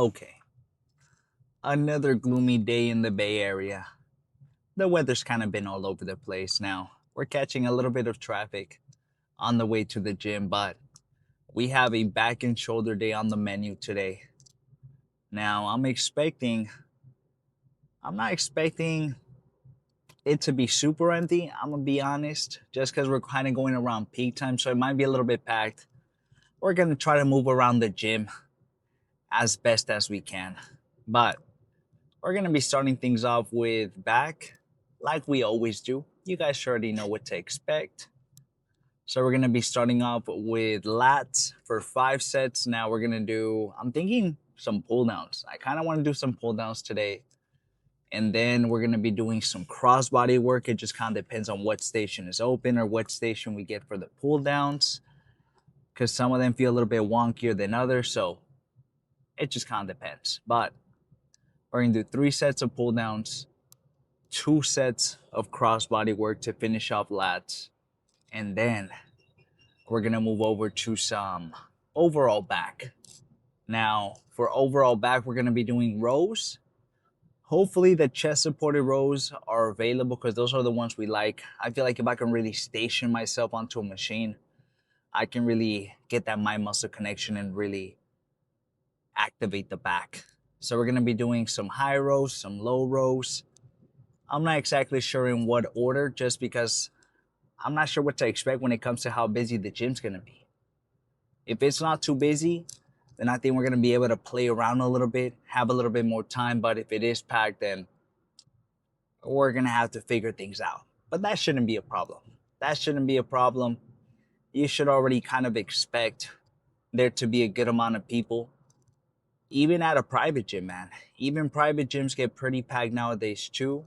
Okay, another gloomy day in the Bay Area. The weather's kind of been all over the place now. We're catching a little bit of traffic on the way to the gym, but we have a back and shoulder day on the menu today. Now, I'm not expecting it to be super empty, I'm gonna be honest, just because we're kind of going around peak time, so it might be a little bit packed. We're gonna try to move around the gym as best as we can. But we're going to be starting things off with back, like we always do. You guys already know what to expect. So we're going to be starting off with lats for 5 sets. Now we're going to do, I'm thinking some pull downs. I kind of want to do some pull downs today. And then we're going to be doing some crossbody work. It just kind of depends on what station is open or what station we get for the pull downs, because some of them feel a little bit wonkier than others. So it just kind of depends. But we're going to do 3 sets of pull downs, 2 sets of crossbody work to finish off lats, and then we're going to move over to some overall back. Now, for overall back, we're going to be doing rows. Hopefully, the chest supported rows are available because those are the ones we like. I feel like if I can really station myself onto a machine, I can really get that mind muscle connection and really activate the back. So we're going to be doing some high rows, some low rows. I'm not exactly sure in what order, just because I'm not sure what to expect when it comes to how busy the gym's going to be. If it's not too busy, then I think we're going to be able to play around a little bit, have a little bit more time. But if it is packed, then we're going to have to figure things out. But that shouldn't be a problem. That shouldn't be a problem. You should already kind of expect there to be a good amount of people. Even at a private gym, man. Even private gyms get pretty packed nowadays too.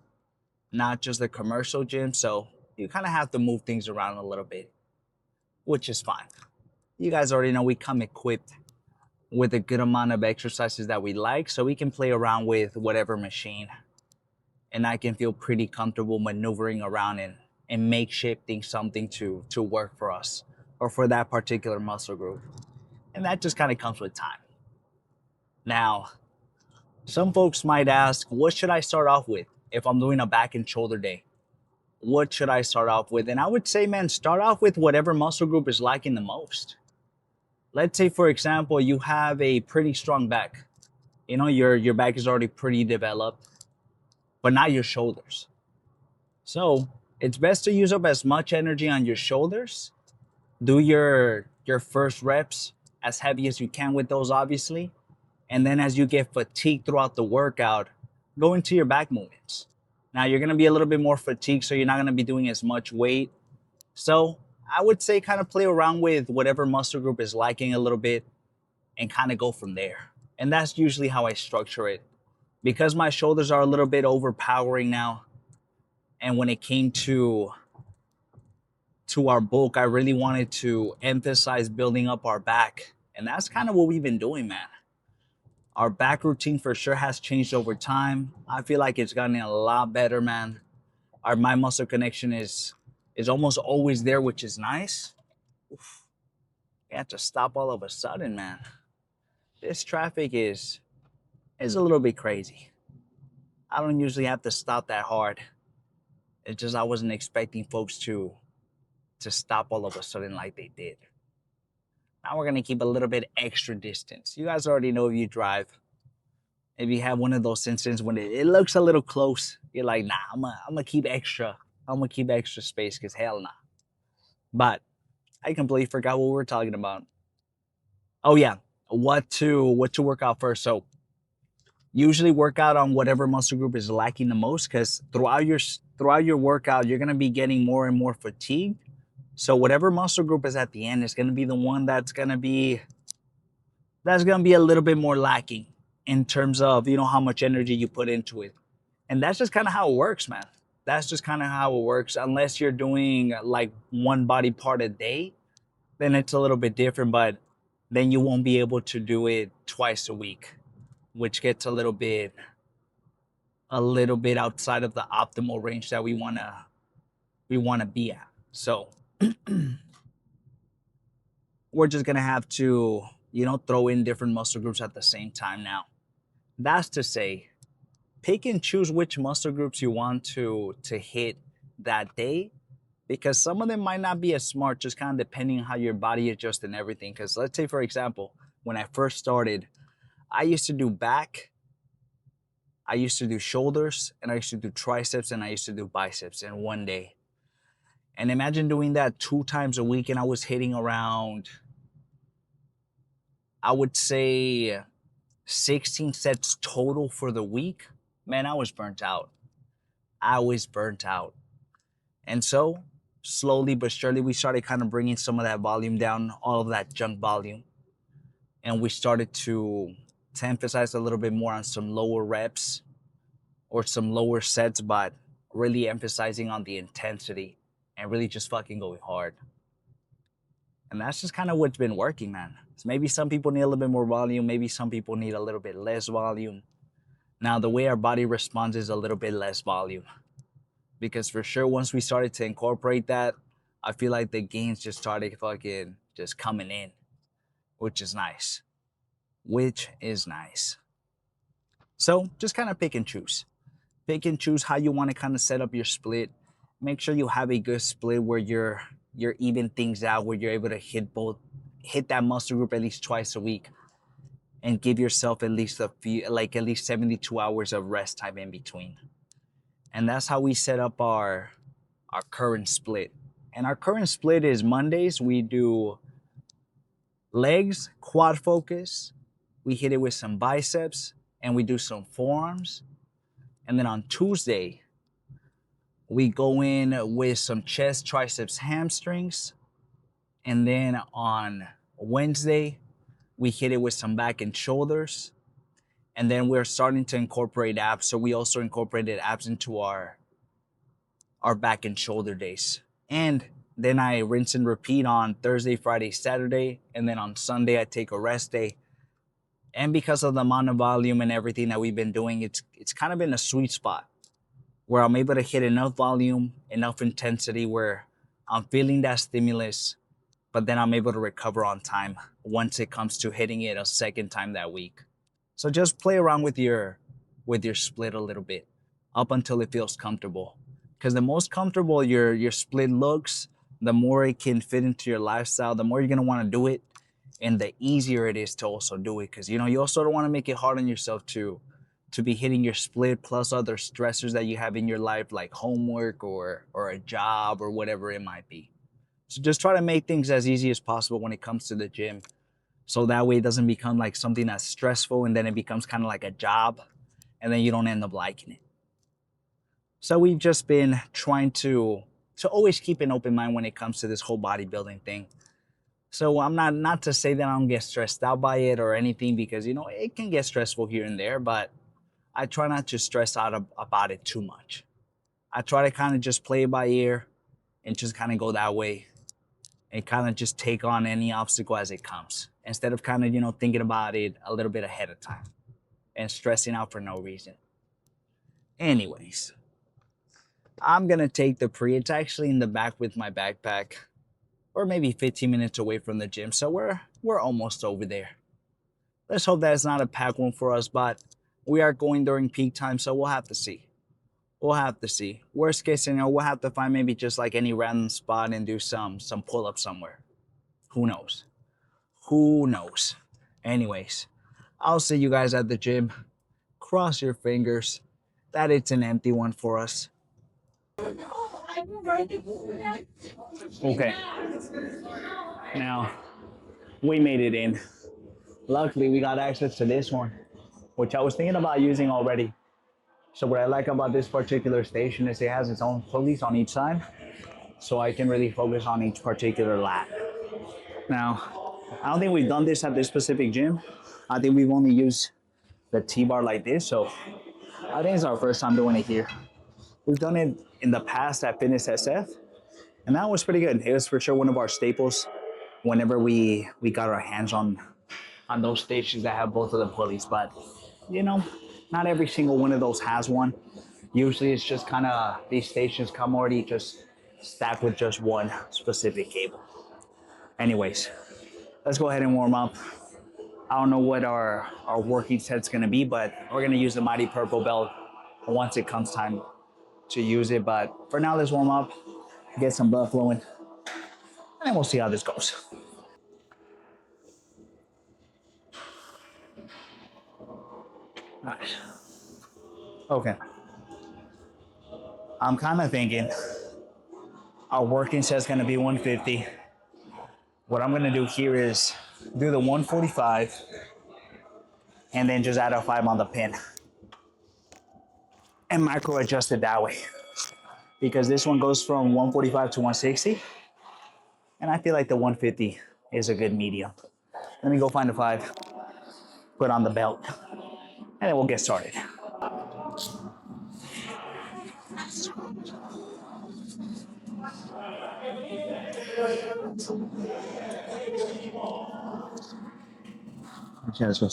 Not just the commercial gym. So you kind of have to move things around a little bit, which is fine. You guys already know we come equipped with a good amount of exercises that we like, so we can play around with whatever machine. And I can feel pretty comfortable maneuvering around and makeshifting something to work for us or for that particular muscle group. And that just kind of comes with time. Now, some folks might ask, what should I start off with if I'm doing a back and shoulder day? What should I start off with? And I would say, man, start off with whatever muscle group is liking the most. Let's say, for example, you have a pretty strong back. You know, your back is already pretty developed, but not your shoulders. So it's best to use up as much energy on your shoulders. Do your first reps as heavy as you can with those, obviously. And then as you get fatigued throughout the workout, go into your back movements. Now you're going to be a little bit more fatigued, so you're not going to be doing as much weight. So I would say kind of play around with whatever muscle group is liking a little bit and kind of go from there. And that's usually how I structure it. Because my shoulders are a little bit overpowering now, and when it came to our bulk, I really wanted to emphasize building up our back. And that's kind of what we've been doing, man. Our back routine for sure has changed over time. I feel like it's gotten a lot better, man. Our mind muscle connection is almost always there, which is nice. Oof. You have to stop all of a sudden, man. This traffic is a little bit crazy. I don't usually have to stop that hard. It's just I wasn't expecting folks to stop all of a sudden like they did. Now we're gonna keep a little bit extra distance. You guys already know if you drive. If you have one of those incidents when it looks a little close, you're like, nah, I'm gonna keep extra. I'm gonna keep extra space, because hell nah. But I completely forgot what we were talking about. Oh yeah, what to work out first. So usually work out on whatever muscle group is lacking the most, because throughout your workout, you're gonna be getting more and more fatigued. So whatever muscle group is at the end is gonna be the one that's gonna be a little bit more lacking in terms of, you know, how much energy you put into it. And that's just kind of how it works, man. That's just kind of how it works. Unless you're doing like one body part a day, then it's a little bit different, but then you won't be able to do it twice a week, which gets a little bit outside of the optimal range that we want to be at. So we're just going to have to, you know, throw in different muscle groups at the same time now. That's to say, pick and choose which muscle groups you want to hit that day, because some of them might not be as smart, just kind of depending on how your body adjusts and everything. Because let's say, for example, when I first started, I used to do back, I used to do shoulders, and I used to do triceps, and I used to do biceps in one day. And imagine doing that 2 times a week, and I was hitting around, I would say, 16 sets total for the week. Man, I was burnt out. I was burnt out. And so, slowly but surely, we started kind of bringing some of that volume down, all of that junk volume. And we started to emphasize a little bit more on some lower reps or some lower sets, but really emphasizing on the intensity and really just fucking going hard. And that's just kind of what's been working, man. So maybe some people need a little bit more volume, maybe some people need a little bit less volume. Now, the way our body responds is a little bit less volume, because for sure, once we started to incorporate that, I feel like the gains just started fucking just coming in, which is nice. Which is nice. So just kind of pick and choose. Pick and choose how you want to kind of set up your split. Make sure you have a good split where you're even things out, where you're able to hit that muscle group at least twice a week, and give yourself at least at least 72 hours of rest time in between. And that's how we set up our current split. And our current split is Mondays we do legs, quad focus. We hit it with some biceps, and we do some forearms. And then on Tuesday, we go in with some chest, triceps, hamstrings. And then on Wednesday, we hit it with some back and shoulders. And then we're starting to incorporate abs. So we also incorporated abs into our back and shoulder days. And then I rinse and repeat on Thursday, Friday, Saturday. And then on Sunday, I take a rest day. And because of the amount of volume and everything that we've been doing, it's kind of been a sweet spot where I'm able to hit enough volume, enough intensity where I'm feeling that stimulus, but then I'm able to recover on time once it comes to hitting it a second time that week. So just play around with your split a little bit up until it feels comfortable. Because the most comfortable your split looks, the more it can fit into your lifestyle, the more you're gonna want to do it, and the easier it is to also do it. Because you also don't want to make it hard on yourself to be hitting your split plus other stressors that you have in your life, like homework or a job or whatever it might be. So just try to make things as easy as possible when it comes to the gym, so that way it doesn't become like something that's stressful and then it becomes kind of like a job, and then you don't end up liking it. So we've just been trying to always keep an open mind when it comes to this whole bodybuilding thing. So I'm not to say that I don't get stressed out by it or anything, because it can get stressful here and there, but I try not to stress out about it too much. I try to kind of just play it by ear and just kind of go that way and kind of just take on any obstacle as it comes, instead of kind of, thinking about it a little bit ahead of time and stressing out for no reason. Anyways, I'm going to take the pre. It's actually in the back with my backpack, or maybe 15 minutes away from the gym. So we're almost over there. Let's hope that it's not a packed one for us, but we are going during peak time, so we'll have to see. We'll have to see. Worst case scenario, we'll have to find maybe just like any random spot and do some pull-ups somewhere. Who knows? Who knows? Anyways, I'll see you guys at the gym. Cross your fingers that it's an empty one for us. Okay. Now, we made it in. Luckily, we got access to this one, which I was thinking about using already. So what I like about this particular station is it has its own pulleys on each side, so I can really focus on each particular lat. Now, I don't think we've done this at this specific gym. I think we've only used the T-bar like this, so I think it's our first time doing it here. We've done it in the past at Fitness SF, and that was pretty good. It was for sure one of our staples whenever we got our hands on those stations that have both of the pulleys. But not every single one of those has one. Usually it's just kind of, these stations come already just stacked with just one specific cable. Anyways, let's go ahead and warm up. I don't know what our working set's gonna be, but we're gonna use the Mighty Purple belt once it comes time to use it. But for now, let's warm up, get some blood flowing, and then we'll see how this goes. Nice. Okay. I'm kind of thinking our working set's gonna be 150. What I'm gonna do here is do the 145 and then just add a 5 on the pin and micro adjust it that way. Because this one goes from 145 to 160, and I feel like the 150 is a good medium. Let me go find a 5, put on the belt, and then we'll get started. Okay, let's go.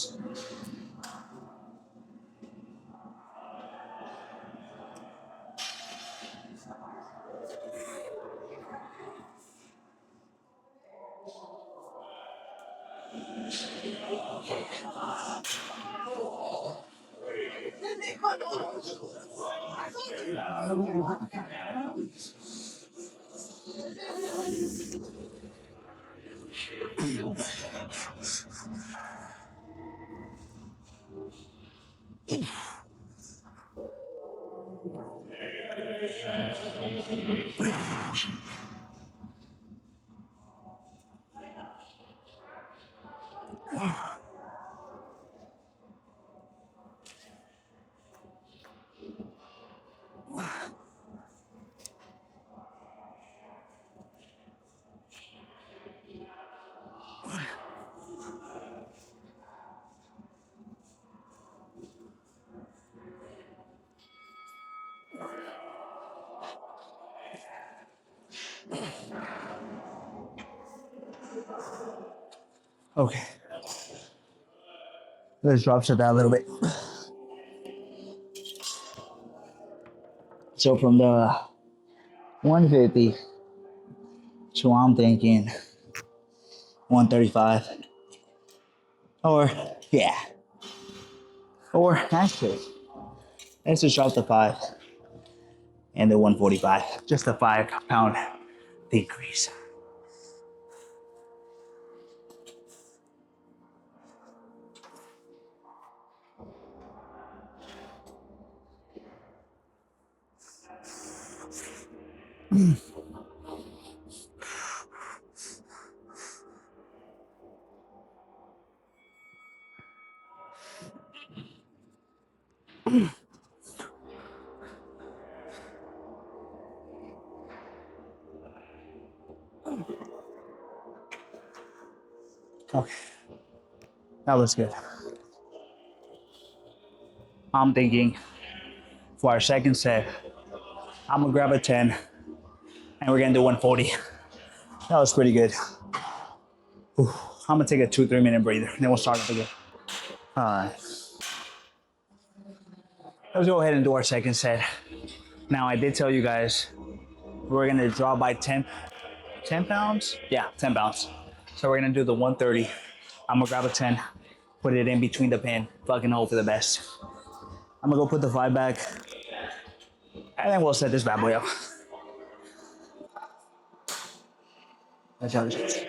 Okay, let's drop set that a little bit. So from the 150 to I'm thinking 135, or yeah, or actually, let's just drop the 5 and the 145, just a 5-pound decrease. Okay, that looks good. I'm thinking for our second set, I'm gonna grab a 10 and we're gonna do 140. That was pretty good. Whew. I'm gonna take a 2-3 minute breather and then we'll start up again. All right, let's go ahead and do our second set. Now, I did tell you guys we're gonna drop by 10 pounds? Yeah, 10 pounds. So we're gonna do the 130. I'm gonna grab a 10, put it in between the pin, fucking hope for the best. I'm gonna go put the 5 back, and then we'll set this bad boy up. That's how it is.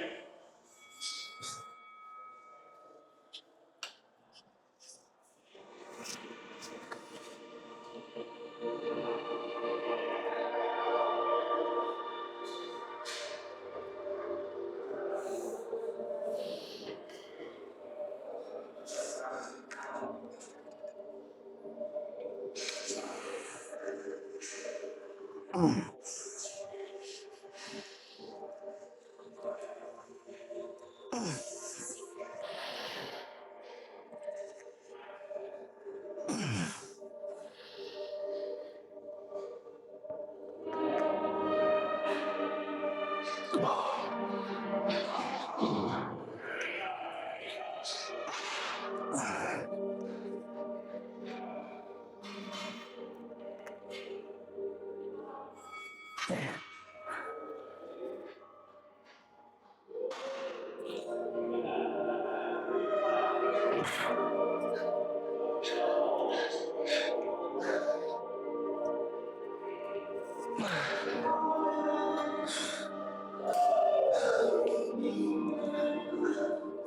I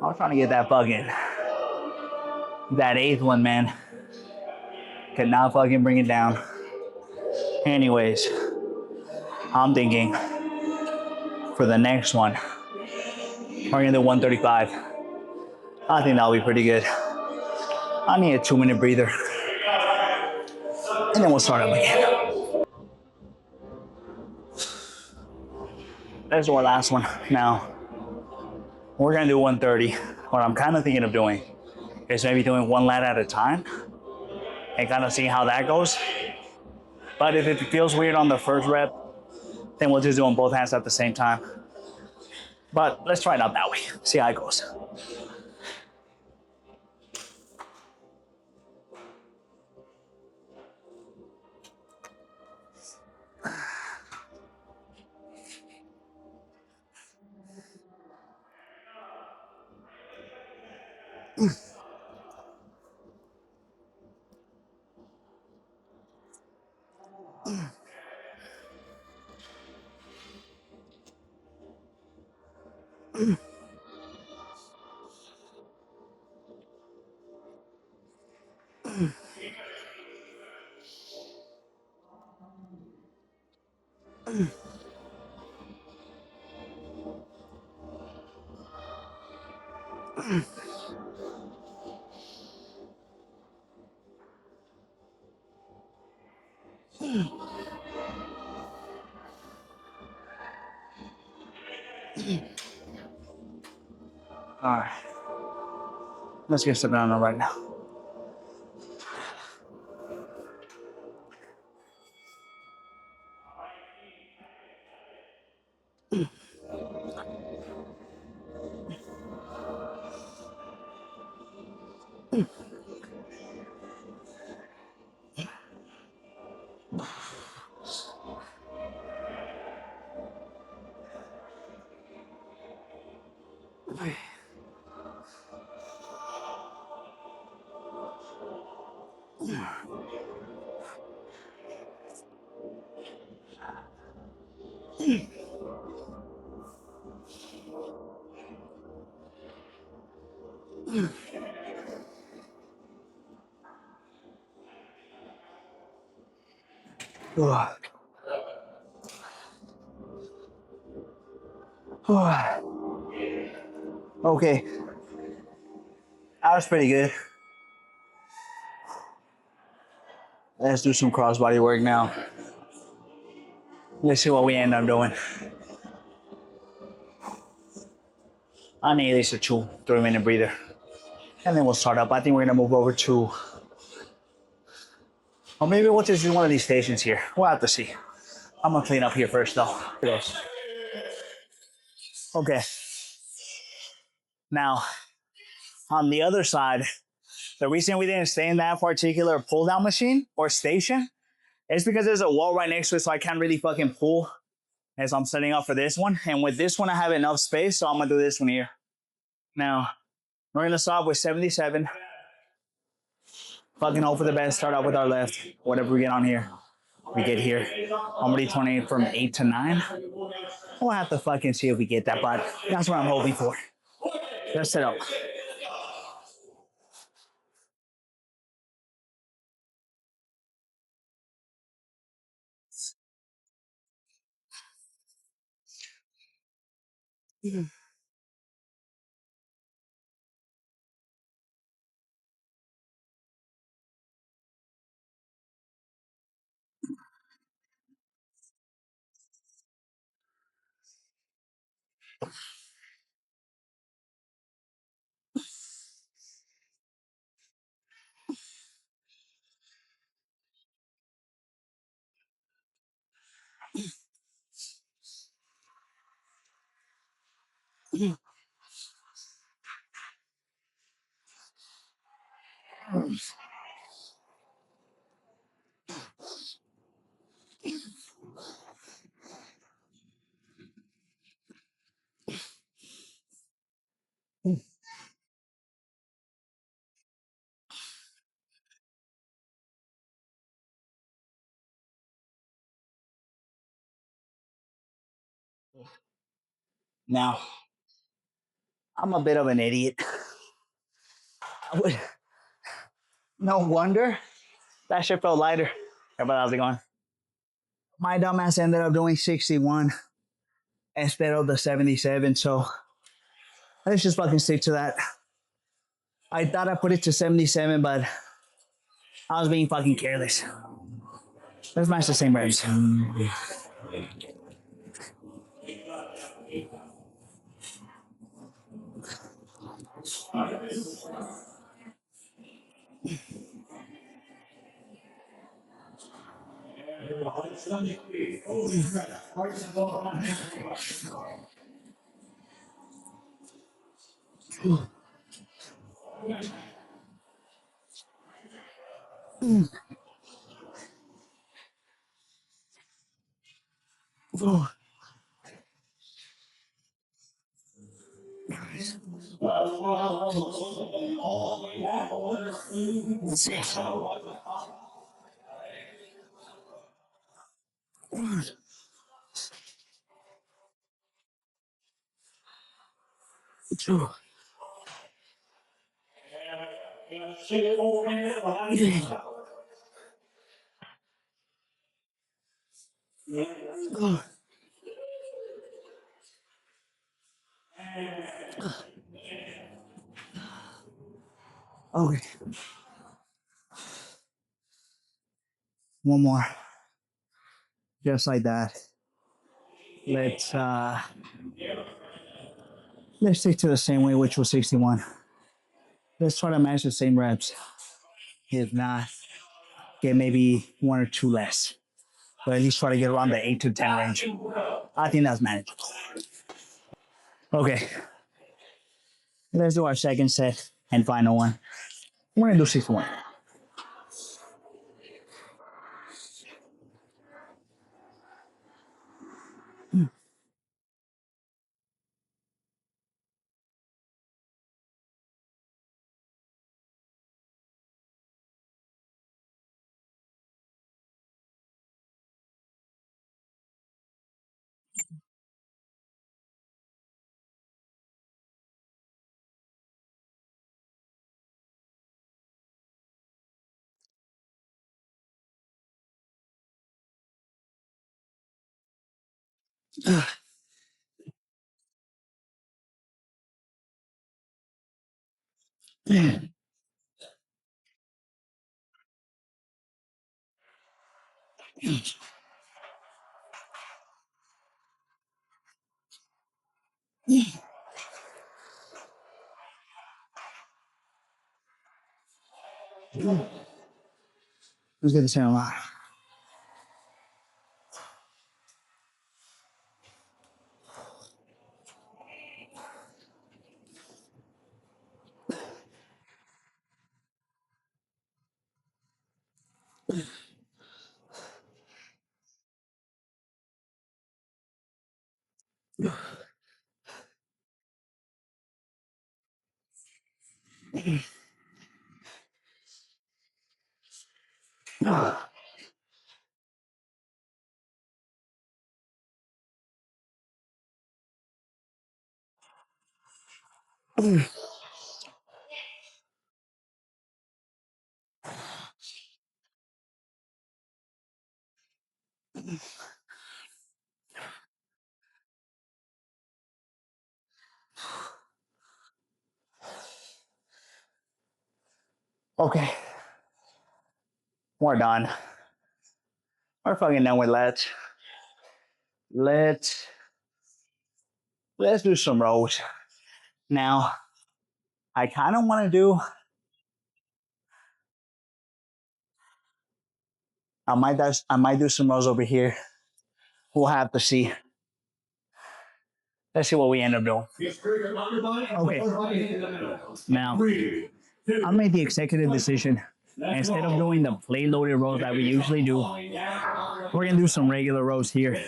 was trying to get that fucking, that eighth one, man. Could not fucking bring it down. Anyways, I'm thinking for the next one, we're gonna do 135. I think that'll be pretty good. I need a 2-minute breather. And then we'll start up again. There's our last one. Now, we're gonna do 130. What I'm kind of thinking of doing is maybe doing one lat at a time and kind of see how that goes. But if it feels weird on the first rep, then we'll just do them both hands at the same time. But let's try it out that way. See how it goes. All right. Let's get something on right now. Okay, that was pretty good. Let's do some crossbody work now. Let's see what we end up doing. I need at least a 2-3 minute breather. And then we'll start up. I think we're gonna move over to, or maybe we'll just do one of these stations here. We'll have to see. I'm gonna clean up here first though. Okay. Now, on the other side, the reason we didn't stay in that particular pull down machine or station is because there's a wall right next to it, so I can't really fucking pull as I'm setting up for this one. And with this one, I have enough space, so I'm gonna do this one here. Now, we're gonna start with 77. Fucking hope for the best. Start out with our left. Whatever we get on here, we get here. I'm already turning from 8 to 9. We'll have to fucking see if we get that, but that's what I'm hoping for. Let's set up. Now, I'm a bit of an idiot. I would, no wonder that shit felt lighter. Everybody, how's it going? My dumbass ended up doing 61 instead of the 77, so let's just fucking stick to that. I thought I put it to 77, but I was being fucking careless. Let's match the same reps. Okay, one more, just like that. Let's uh, let's stick to the same way, which was 61. Let's try to match the same reps. If not, get maybe one or two less, but at least try to get around the 8 to 10 range. I think that's manageable. Okay, let's do our second set and final one. We're gonna do 61. Let's get the same amount. Okay, we're done. We're fucking done with that. Let's let's do some rows. Now, I kind of want to do. I might do some rows over here. We'll have to see. Let's see what we end up doing. Okay. Now, I made the executive decision. Instead of doing the plate loaded rows that we usually do, we're gonna do some regular rows here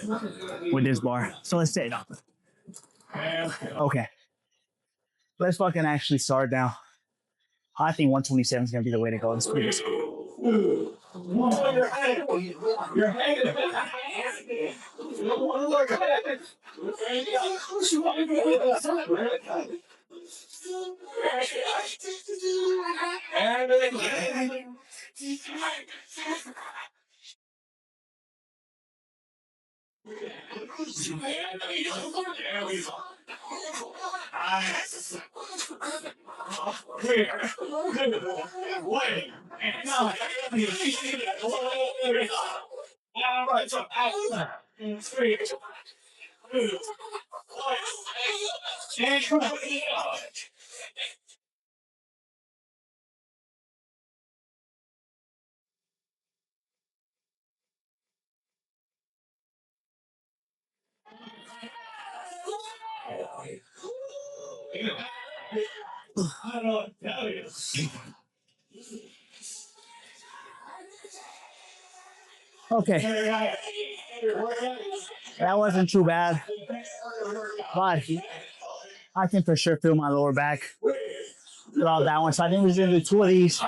with this bar. So let's set it up. Okay. Let's fucking actually start now. I think 127 is gonna be the way to go. Let's do this. Okay, that wasn't too bad, but I can for sure feel my lower back throughout that one. So I think we're gonna do two of these,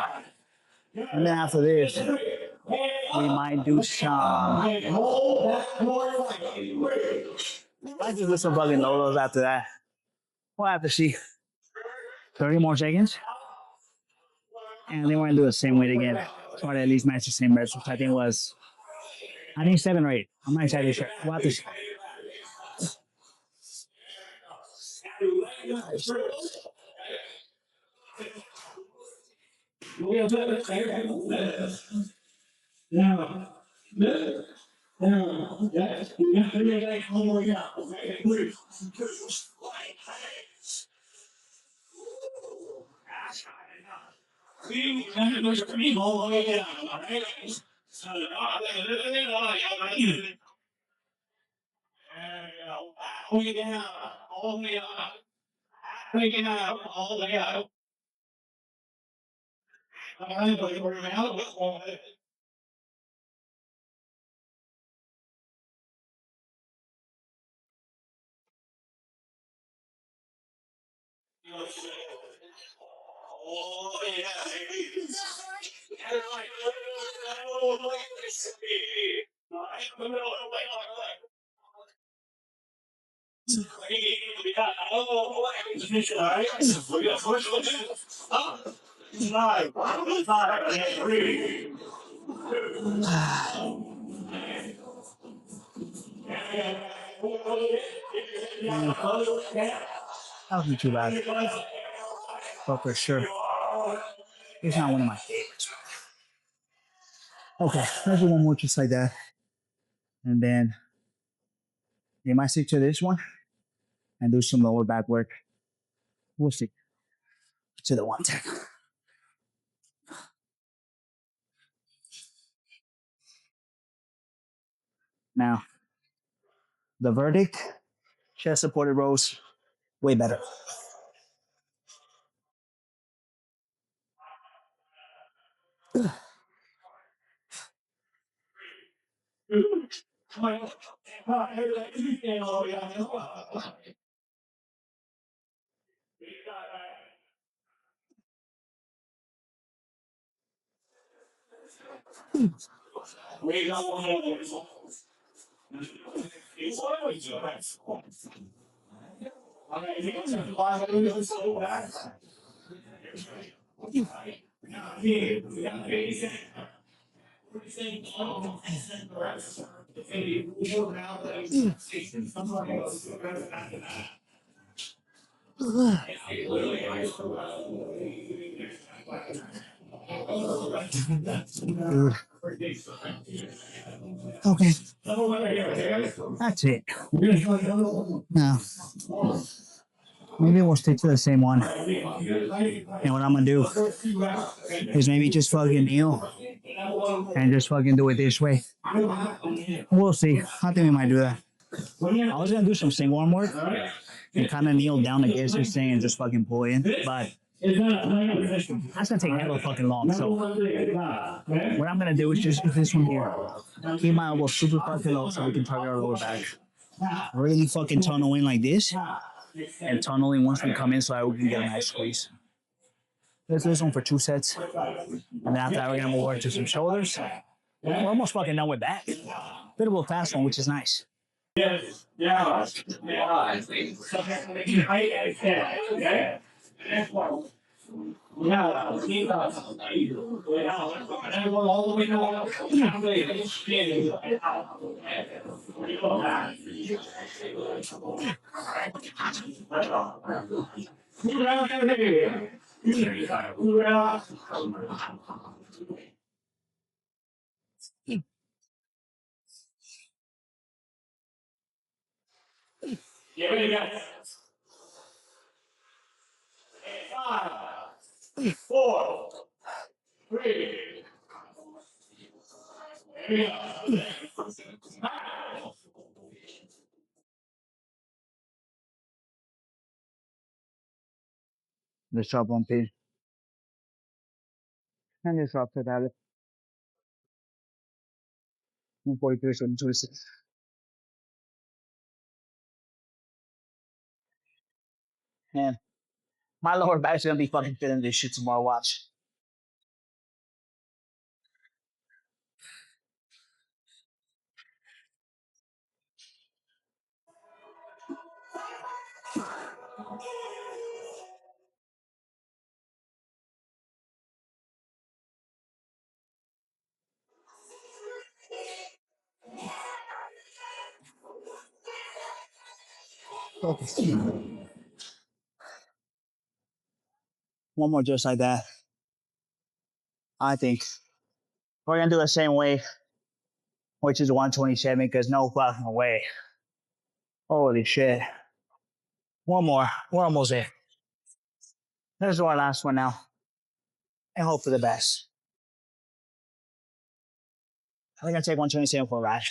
and then after this, we might do some. I just do some fucking lows after that. We'll have to see. 30 more seconds, and then we're gonna do the same weight again. Try to at least match the same reps, which I think was, I think 7 or 8. I'm not exactly sure. We'll have to see. That wasn't too bad, but for sure, it's not one of my favorites. Okay, let's do one more just like that, and then they might stick to this one and do some lower back work. We'll stick to the 110. Now, the verdict: chest supported rows, way better. Okay, that's it. Now, maybe we'll stick to the same one. And what I'm gonna do is maybe just fucking kneel and just fucking do it this way. We'll see. I think we might do that. I was gonna do some single arm work and kind of kneel down against this thing and just fucking pull in, but that's gonna take hella fucking long. So what I'm gonna do is just do this one here. Keep my elbow super fucking low so we can target our lower back. Really fucking tunnel in like this, and tunnel in once we come in so that we can get a nice squeeze. Let's do this one for 2 sets. And then after that, we're going to move over to some shoulders. We're almost fucking done with back. Bit of a fast one, which is nice. Yeah. Yeah. 5, 4, 3. Let's drop one pin. And let's drop to that. 143, 26. Man, my lower back's gonna be fucking feeling this shit tomorrow. Watch. Okay. One more just like that. I think we're gonna do the same way, which is 127, because no fucking way. Holy shit. One more. We're almost there. Let's do our last one now. And hope for the best. I think I'll take 127 for a ride.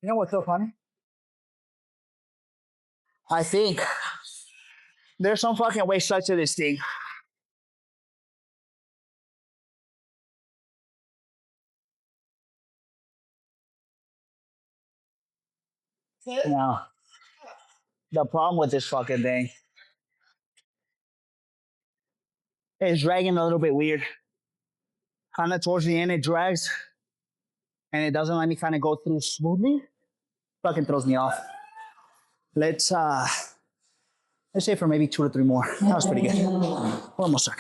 You know what's so funny? I think there's some fucking waste side to this thing. Now, the problem with this fucking thing is dragging a little bit weird. Kind of towards the end, it drags and it doesn't let me kind of go through smoothly. Fucking throws me off. Let's say for maybe 2 to 3 more. That was pretty good. We're almost done.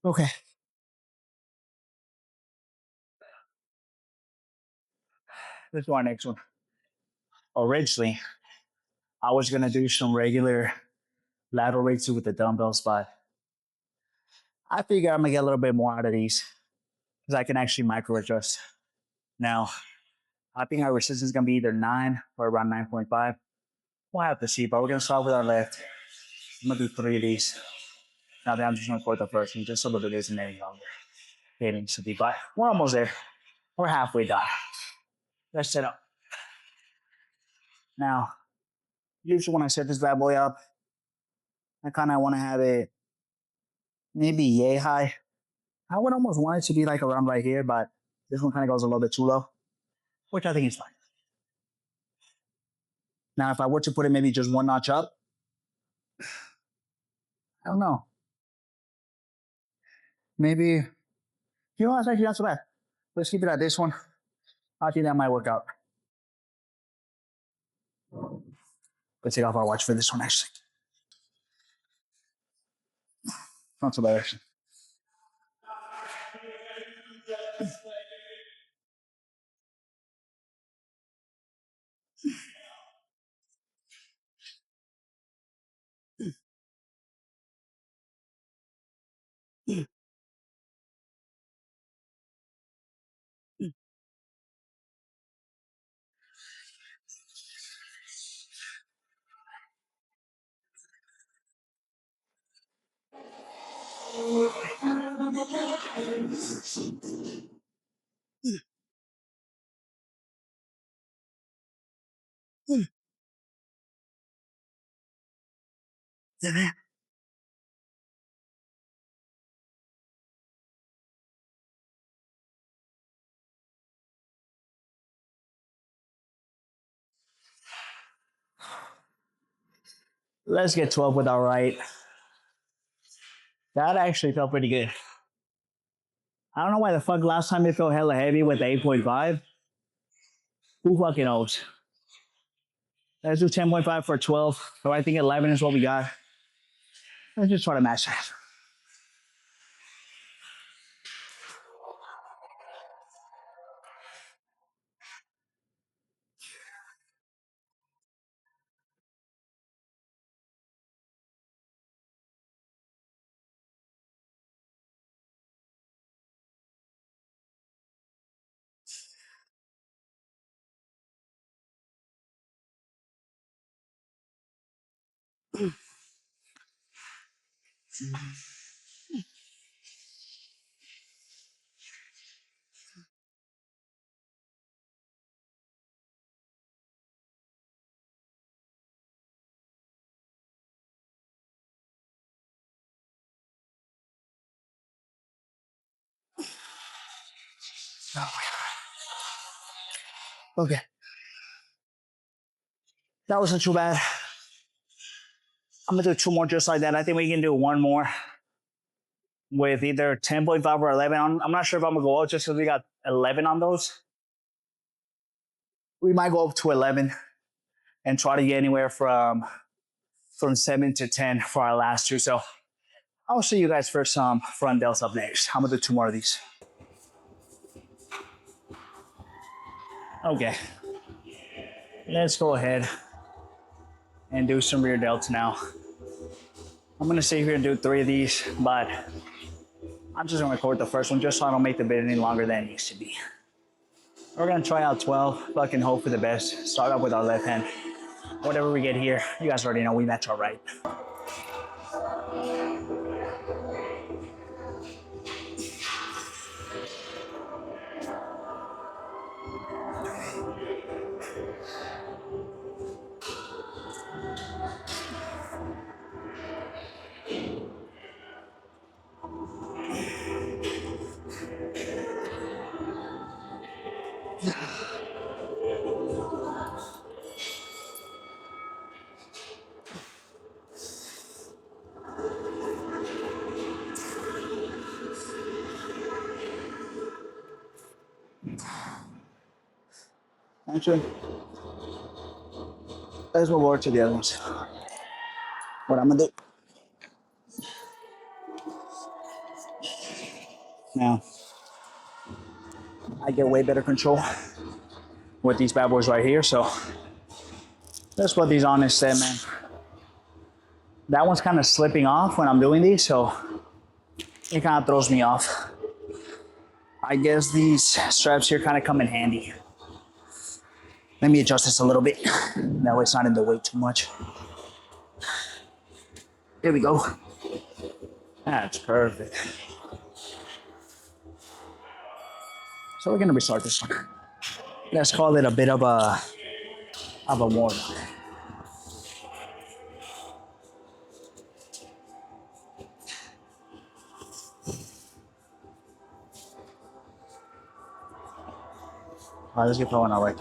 Okay. Let's do our next one. Originally, I was gonna do some regular lateral raises with the dumbbells, but I figure I'm gonna get a little bit more out of these because I can actually micro adjust. Now, I think our resistance is gonna be either 9 or around 9.5. We'll have to see, but we're gonna start with our left. I'm gonna do 3 of these. Now that I'm just gonna put the first one just so that it isn't any longer. Hitting to be, but we're almost there. We're halfway done. Let's set up. Now, usually when I set this bad boy up, I kind of want to have it maybe yay high. I would almost want it to be like around right here, but this one kind of goes a little bit too low, which I think is fine. Now, if I were to put it maybe just one notch up, I don't know. Maybe, you know, that's actually not so bad. Let's keep it at this one. I think that might work out. Let's take off our watch for this one, actually. Not so bad, actually. Let's get 12 with our right. That actually felt pretty good. I don't know why the fuck last time it felt hella heavy with the 8.5. Who fucking knows? Let's do 10.5 for 12. So I think 11 is what we got. Let's just try to match that. Okay. That wasn't too bad. I'm gonna do two more just like that. I think we can do one more with either 10.5 or 11. I'm not sure if I'm gonna go out just because we got 11 on those. We might go up to 11 and try to get anywhere from 7 to 10 for our last two. So I'll see you guys for some front delts up next. I'm gonna do two more of these. Okay. Let's go ahead and do some rear delts now. I'm gonna sit here and do three of these, but I'm just gonna record the first one just so I don't make the bit any longer than it needs to be. We're gonna try out 12, fucking hope for the best. Start up with our left hand. Whatever we get here, you guys already know we match our right. Actually, let's move over to the other ones. What I'm gonna do now, I get way better control with these bad boys right here. So let's put these on instead, man. That one's kind of slipping off when I'm doing these, so it kind of throws me off. I guess these straps here kind of come in handy. Let me adjust this a little bit. That way it's not in the way too much. There we go. That's perfect. So we're gonna restart this one. Let's call it a bit of a warm-up. All right, let's get going all right.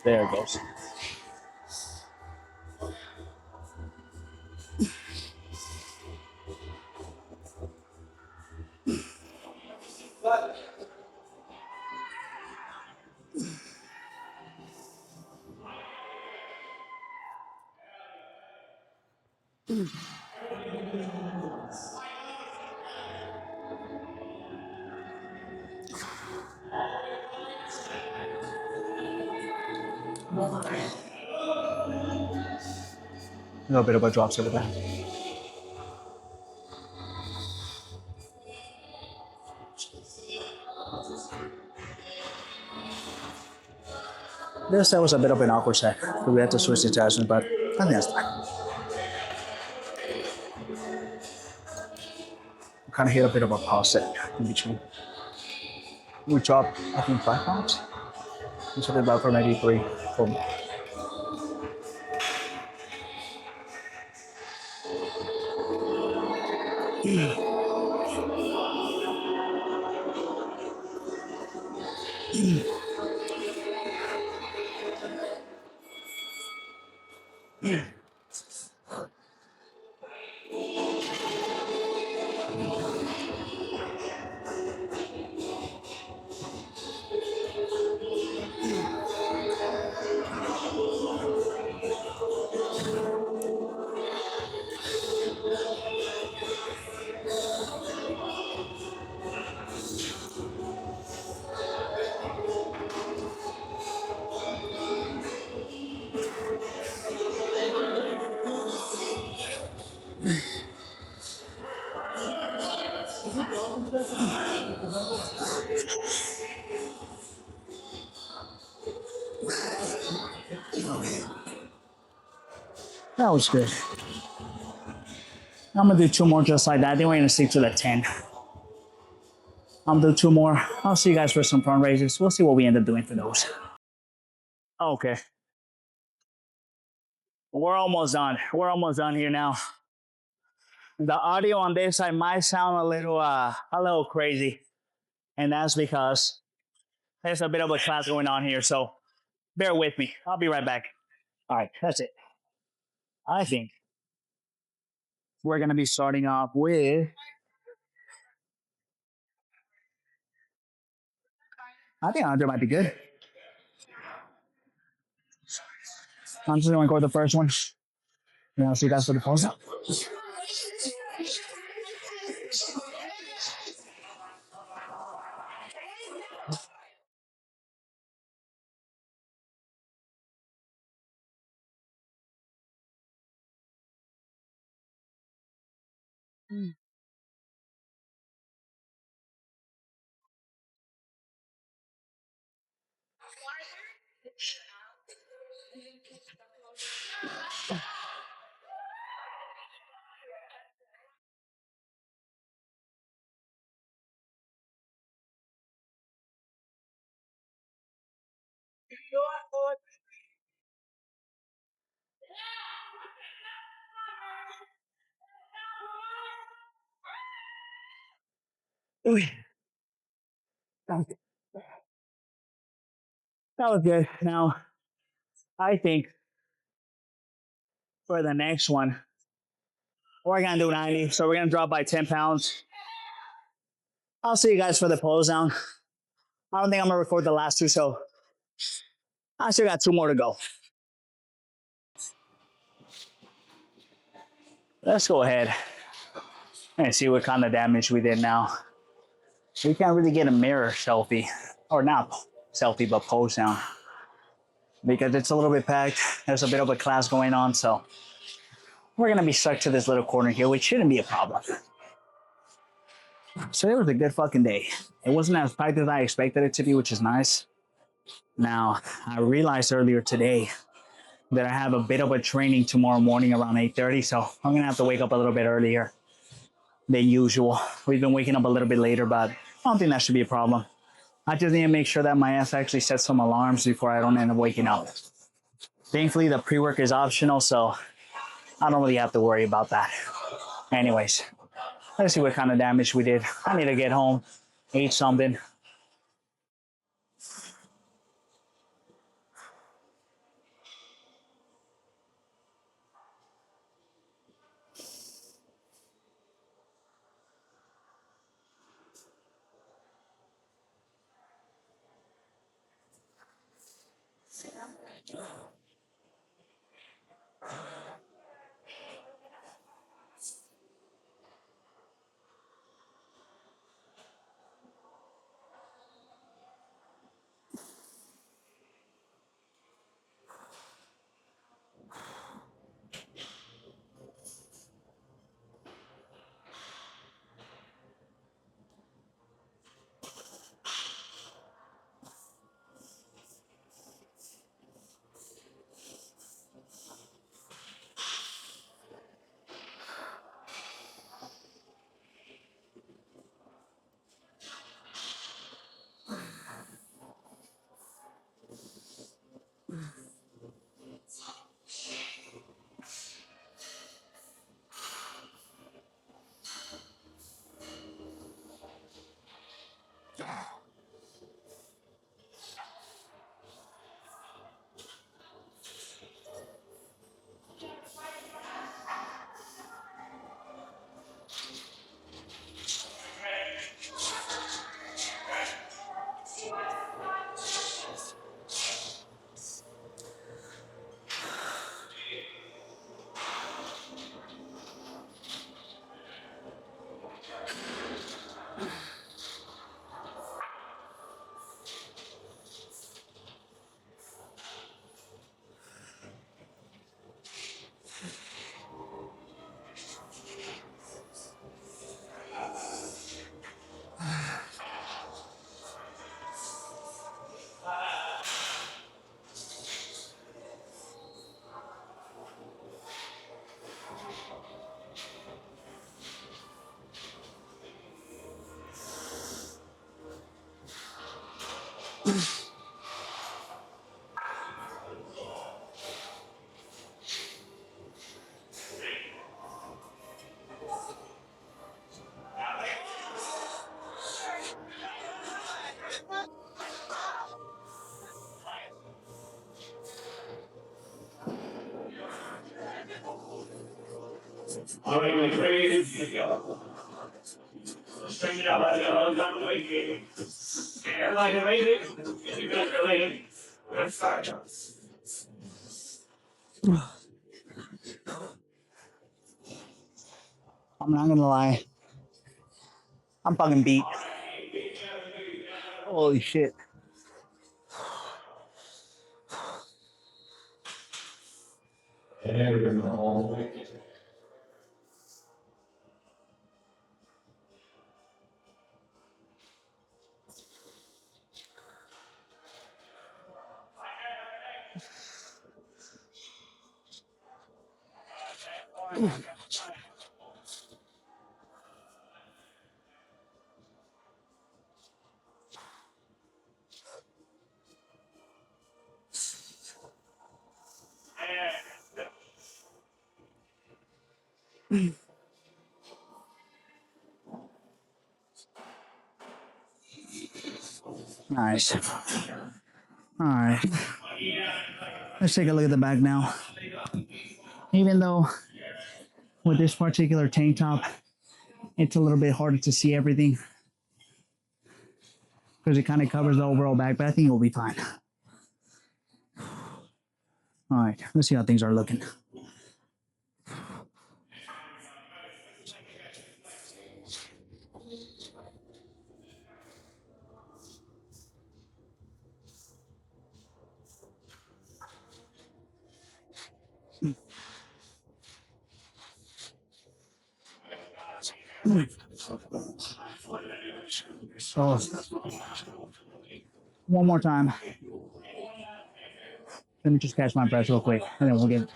There it goes. A little bit of a drops over there. This that was a bit of an awkward set. We had to switch the attachment, but I think that's fine. We kind of hit a bit of a pause set in between. We dropped, I think, 5 pounds. We set it about for maybe 3, 4. That was good. I'm gonna do 2 more just like that. Then we're gonna stick to the 10. I'm gonna do 2 more. I'll see you guys for some front raises. We'll see what we end up doing for those. Okay. We're almost done. We're almost done here now. The audio on this side might sound a little crazy. And that's because there's a bit of a class going on here. So bear with me. I'll be right back. All right, that's it. I think we're gonna be starting off with, I think 100 might be good. I'm just gonna go with the first one. And I'll see you guys for the close up. Ooh, that was good. Now, I think for the next one, we're gonna do 90. So we're gonna drop by 10 pounds. I'll see you guys for the pose down. I don't think I'm gonna record the last 2, so I still got 2 more to go. Let's go ahead and see what kind of damage we did now. We can't really get a mirror selfie, or not selfie, but pose down, because it's a little bit packed. There's a bit of a class going on, so we're gonna be stuck to this little corner here, which shouldn't be a problem. So it was a good fucking day. It wasn't as packed as I expected it to be, which is nice. Now, I realized earlier today that I have a bit of a training tomorrow morning around 8:30, so I'm gonna have to wake up a little bit earlier than usual. We've been waking up a little bit later, but I don't think that should be a problem. I just need to make sure that my ass actually sets some alarms before I don't end up waking up. Thankfully, the pre-work is optional, so I don't really have to worry about that. Anyways, let's see what kind of damage we did. I need to get home, eat something. All right, my friends, straighten it out like I'm waiting. Like I made it. You guys are late. Let's start. I'm not gonna lie. I'm fucking beat. Holy shit. Nice. All right. Let's take a look at the back now. Even though with this particular tank top, it's a little bit harder to see everything because it kind of covers the overall back, but I think it'll be fine. All right, let's see how things are looking. So, one more time. Let me just catch my breath real quick, and then we'll get.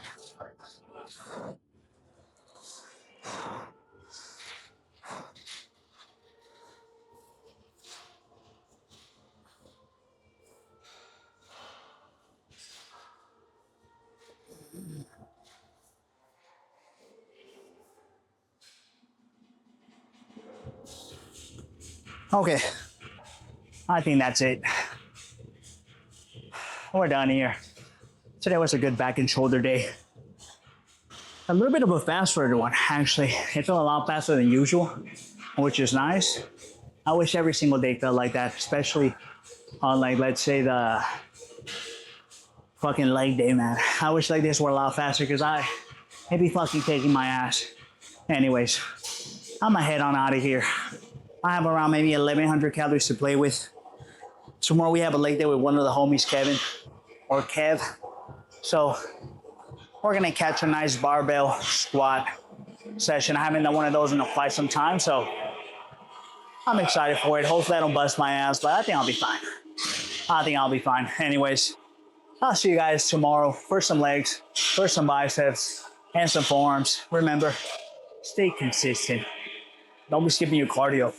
Okay, I think that's it. We're done here. Today was a good back and shoulder day. A little bit of a faster one, actually. It felt a lot faster than usual, which is nice. I wish every single day felt like that, especially on, like, let's say Fucking leg day, man. I wish like this were a lot faster because it'd be fucking taking my ass. Anyways, I'm gonna head on out of here. I have around maybe 1,100 calories to play with. Tomorrow we have a leg day with one of the homies, Kevin or Kev. So we're gonna catch a nice barbell squat session. I haven't done one of those in quite some time, so I'm excited for it. Hopefully I don't bust my ass, but I think I'll be fine. I think I'll be fine. Anyways, I'll see you guys tomorrow for some legs, for some biceps, and some forearms. Remember, stay consistent. Don't be skipping your cardio.